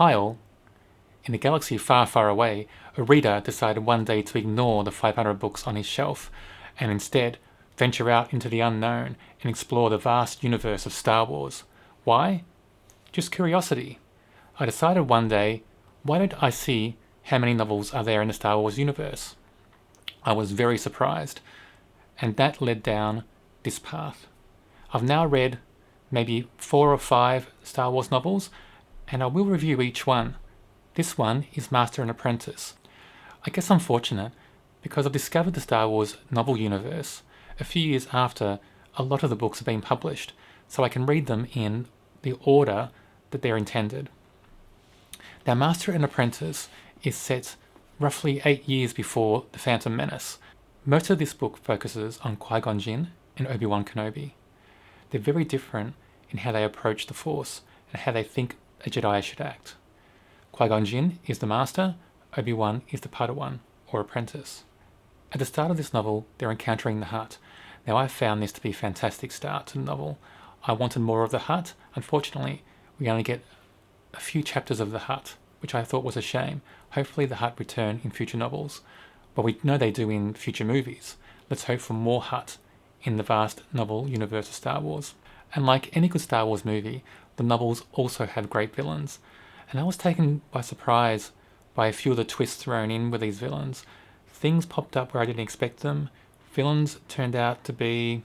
Isle, in a galaxy far, far away, a reader decided one day to ignore the 500 books on his shelf and instead venture out into the unknown and explore the vast universe of Star Wars. Why? Just curiosity. I decided one day, why don't I see how many novels are there in the Star Wars universe? I was very surprised, and that led down this path. I've now read maybe 4 or 5 Star Wars novels, and I will review each one. This one is Master and Apprentice. I guess I'm fortunate because I've discovered the Star Wars novel universe a few years after a lot of the books have been published, so I can read them in the order that they're intended. Now, Master and Apprentice is set roughly 8 years before The Phantom Menace. Most of this book focuses on Qui-Gon Jinn and Obi-Wan Kenobi. They're very different in how they approach the Force and how they think a Jedi should act. Qui-Gon Jinn is the Master, Obi-Wan is the Padawan, or apprentice. At the start of this novel, they're encountering the Hutt. Now, I found this to be a fantastic start to the novel. I wanted more of the Hutt. Unfortunately, we only get a few chapters of the Hutt, which I thought was a shame. Hopefully the Hutt return in future novels, but we know they do in future movies. Let's hope for more Hutt in the vast novel universe of Star Wars. And like any good Star Wars movie, the novels also have great villains. And I was taken by surprise by a few of the twists thrown in with these villains. Things popped up where I didn't expect them. Villains turned out to be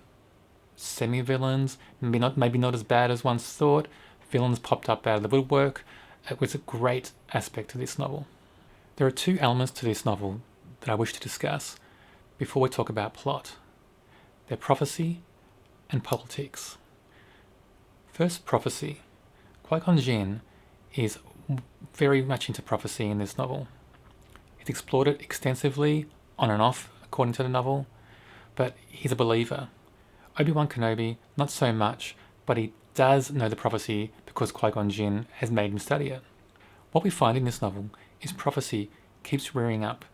semi-villains, maybe not as bad as once thought. Villains popped up out of the woodwork. It was a great aspect to this novel. There are 2 elements to this novel that I wish to discuss before we talk about plot. They're prophecy and politics. First, prophecy. Qui-Gon Jinn is very much into prophecy in this novel. He's explored it extensively, on and off, according to the novel, but he's a believer. Obi-Wan Kenobi, not so much, but he does know the prophecy because Qui-Gon Jinn has made him study it. What we find in this novel is prophecy keeps rearing up.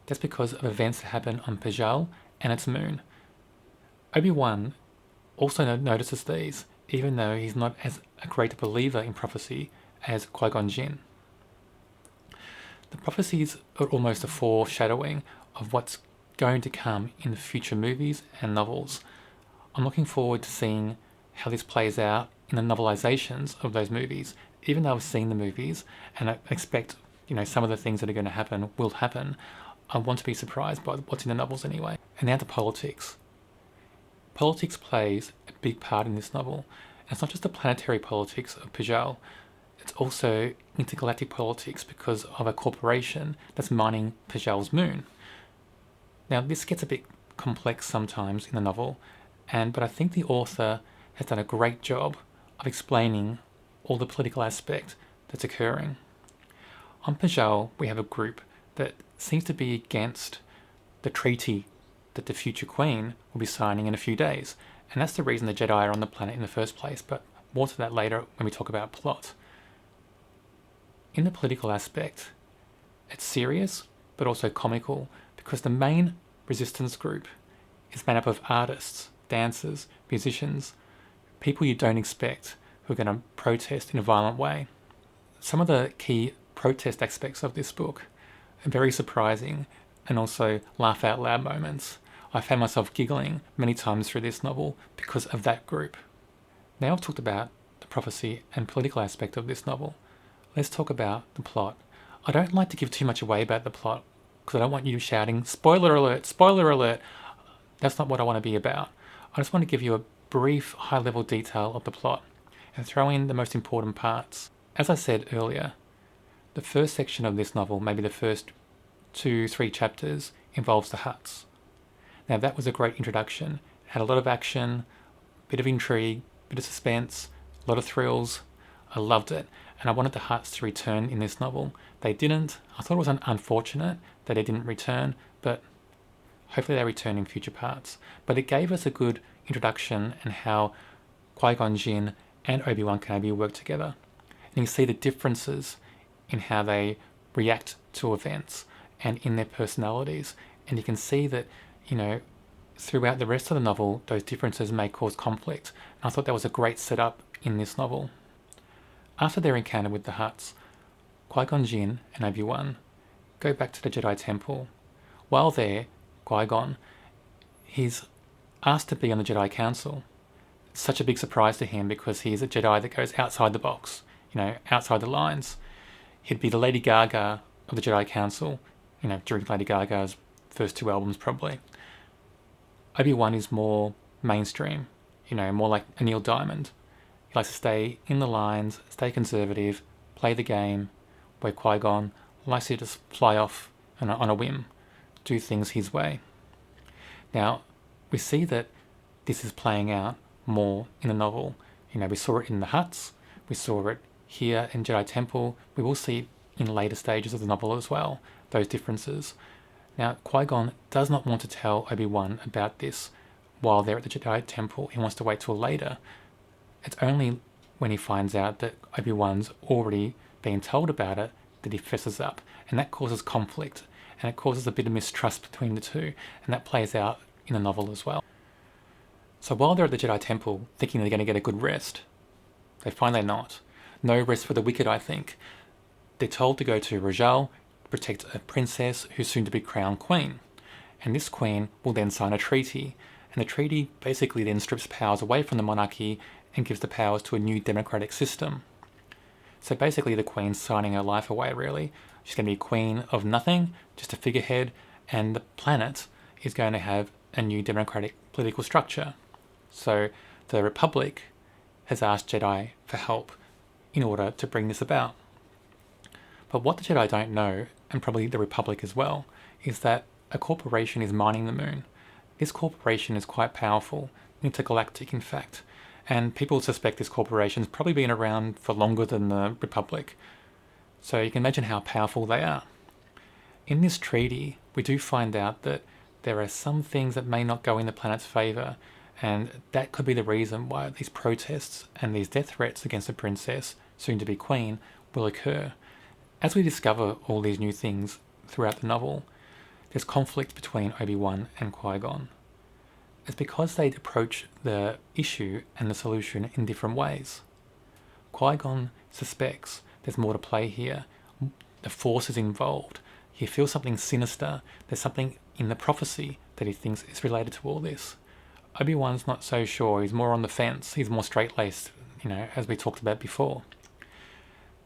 That's because of events that happen on Pejal and its moon. Obi-Wan also notices these, even though he's not as a great believer in prophecy as Qui-Gon Jinn. The prophecies are almost a foreshadowing of what's going to come in the future movies and novels. I'm looking forward to seeing how this plays out in the novelizations of those movies. Even though I've seen the movies and I expect, some of the things that are going to happen will happen, I want to be surprised by what's in the novels anyway. And now to politics. Politics plays a big part in this novel. And it's not just the planetary politics of Pejal, it's also intergalactic politics because of a corporation that's mining Pejal's moon. Now, this gets a bit complex sometimes in the novel, but I think the author has done a great job of explaining all the political aspect that's occurring. On Pejal, we have a group that seems to be against the treaty that the future Queen will be signing in a few days, and that's the reason the Jedi are on the planet in the first place, but more to that later when we talk about plot. In the political aspect, it's serious but also comical because the main resistance group is made up of artists, dancers, musicians, people you don't expect who are going to protest in a violent way. Some of the key protest aspects of this book are very surprising and also laugh out loud moments. I found myself giggling many times through this novel because of that group. Now I've talked about the prophecy and political aspect of this novel. Let's talk about the plot. I don't like to give too much away about the plot because I don't want you shouting, spoiler alert, spoiler alert. That's not what I want to be about. I just want to give you a brief high-level detail of the plot and throw in the most important parts. As I said earlier, the first section of this novel, maybe the first 2-3 chapters, involves the Hutts. Now that was a great introduction. It had a lot of action, a bit of intrigue, a bit of suspense, a lot of thrills. I loved it, and I wanted the Hutts to return in this novel. They didn't. I thought it was unfortunate that they didn't return, but hopefully they return in future parts. But it gave us a good introduction and how Qui-Gon Jinn and Obi-Wan Kenobi work together. And you see the differences in how they react to events and in their personalities. And you can see that, throughout the rest of the novel, those differences may cause conflict. And I thought that was a great setup in this novel. After their encounter with the Hutts, Qui-Gon Jinn and Obi-Wan go back to the Jedi Temple. While there, Qui-Gon, he's asked to be on the Jedi Council. It's such a big surprise to him because he's a Jedi that goes outside the box, outside the lines. He'd be the Lady Gaga of the Jedi Council, during Lady Gaga's first 2 albums probably. Obi-Wan is more mainstream, more like a Neil Diamond. He likes to stay in the lines, stay conservative, play the game, where Qui-Gon likes to just fly off on a whim, do things his way. Now, we see that this is playing out more in the novel. We saw it in the Hutts, we saw it here in Jedi Temple, we will see in later stages of the novel as well, those differences. Now, Qui-Gon does not want to tell Obi-Wan about this while they're at the Jedi Temple. He wants to wait till later. It's only when he finds out that Obi-Wan's already been told about it that he fesses up, and that causes conflict, and it causes a bit of mistrust between the two, and that plays out in the novel as well. So while they're at the Jedi Temple, thinking they're going to get a good rest, they find they're not. No rest for the wicked, I think. They're told to go to Rajal, protect a princess who's soon to be crowned queen. And this queen will then sign a treaty. And the treaty basically then strips powers away from the monarchy and gives the powers to a new democratic system. So basically the queen's signing her life away, really. She's going to be queen of nothing, just a figurehead, and the planet is going to have a new democratic political structure. So the Republic has asked Jedi for help in order to bring this about. But what the Jedi don't know, and probably the Republic as well, is that a corporation is mining the moon. This corporation is quite powerful, intergalactic in fact, and people suspect this corporation's probably been around for longer than the Republic. So you can imagine how powerful they are. In this treaty, we do find out that there are some things that may not go in the planet's favour, and that could be the reason why these protests and these death threats against the princess, soon to be queen, will occur. As we discover all these new things throughout the novel, there's conflict between Obi-Wan and Qui-Gon. It's because they approach the issue and the solution in different ways. Qui-Gon suspects there's more to play here. The Force is involved. He feels something sinister. There's something in the prophecy that he thinks is related to all this. Obi-Wan's not so sure. He's more on the fence. He's more straight-laced, as we talked about before.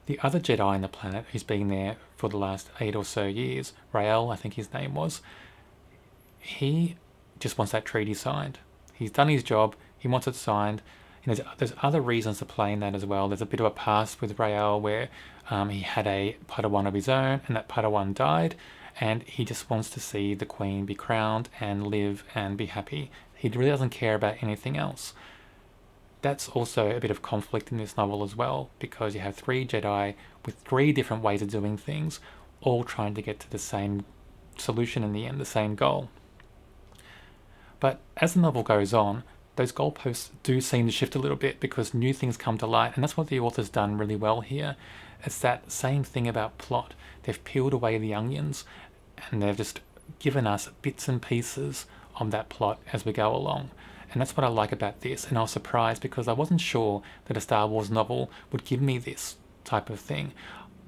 The other Jedi on the planet, who's been there for the last 8 or so years, Rael, I think his name was, he just wants that treaty signed. He's done his job, he wants it signed. There's other reasons to play in that as well. There's a bit of a past with Rael where he had a Padawan of his own, and that Padawan died, and he just wants to see the Queen be crowned and live and be happy. He really doesn't care about anything else. That's also a bit of conflict in this novel as well, because you have 3 Jedi with 3 different ways of doing things, all trying to get to the same solution in the end, the same goal. But as the novel goes on, those goalposts do seem to shift a little bit because new things come to light, and that's what the author's done really well here. It's that same thing about plot. They've peeled away the onions, and they've just given us bits and pieces of that plot as we go along. And that's what I like about this, and I was surprised because I wasn't sure that a Star Wars novel would give me this type of thing.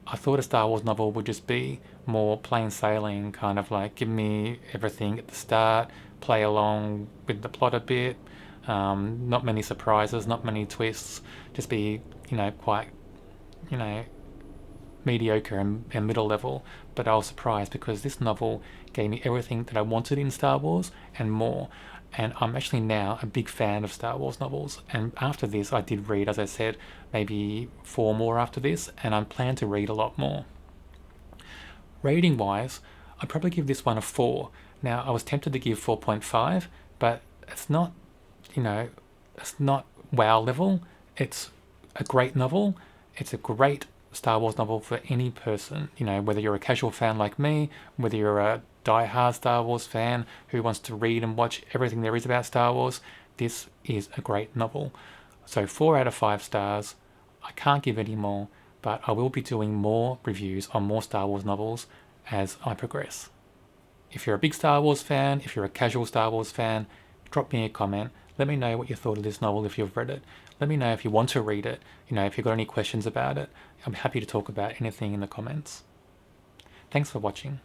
I thought a Star Wars novel would just be more plain sailing, kind of like give me everything at the start, play along with the plot a bit, not many surprises, not many twists, just be, quite, mediocre and middle level. But I was surprised because this novel gave me everything that I wanted in Star Wars and more. And I'm actually now a big fan of Star Wars novels. And after this, I did read, as I said, maybe 4 more after this, and I plan to read a lot more. Rating-wise, I'd probably give this one a 4. Now, I was tempted to give 4.5, but it's not, it's not wow level. It's a great novel. It's a great Star Wars novel for any person, whether you're a casual fan like me, whether you're a die-hard Star Wars fan who wants to read and watch everything there is about Star Wars. This is a great novel. So 4 out of 5 stars. I can't give any more, but I will be doing more reviews on more Star Wars novels as I progress. If you're a big Star Wars fan, if you're a casual Star Wars fan, drop me a comment. Let me know what you thought of this novel if you've read it. Let me know if you want to read it, if you've got any questions about it. I'm happy to talk about anything in the comments. Thanks for watching.